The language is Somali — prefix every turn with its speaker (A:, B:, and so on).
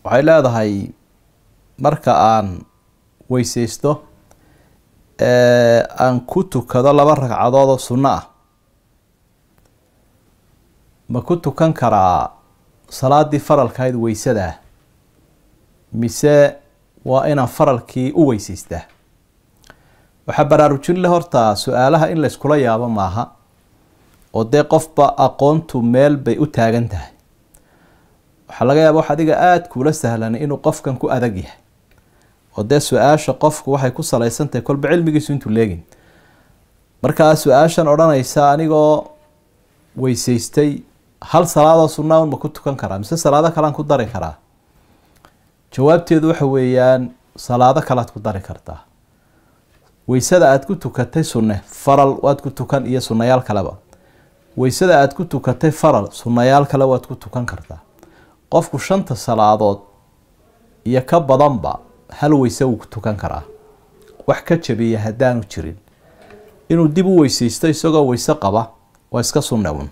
A: waxay leedahay marka aan weysaysto aan ku tukado 2 ragcadood oo sunno ah ma ku tukan karaa salaadii faralkayd weysada mise waa inaan faralkii u weysaystaa waxa baraarujin leh horta su'aalaha in la iskula yaabo maaha oo de qofba aqoontu meel bay u taagan tahay waxa laga yaabaa wax adiga aad kula sahlan inuu qofkan ku adag yahay oo de su'aasha qofku waxay ku salaysan tahay kolba cilmigiisu intuu leegin marka su'aashan odhanaysa anigoo weysaystay hal salaado sunna ma ku tukan karaa mise salaado kale aan ku dari karaa jawaabteedu waxa weeyaan salaado kale aad ku dari kartaa weysada aad ku tukatay sunne faral waad ku tukan iyo sunnayaal kaleba weysada aad ku tukatay faral sunnayaal kale waad ku tukan kartaa qofku 5 salaadood iyo ka badanba hal weysa uu ku tukan karaa wax ka jabiya hadaanu jirin inuu dib u weysaysto isagoo weysa qaba waa iska sunnawn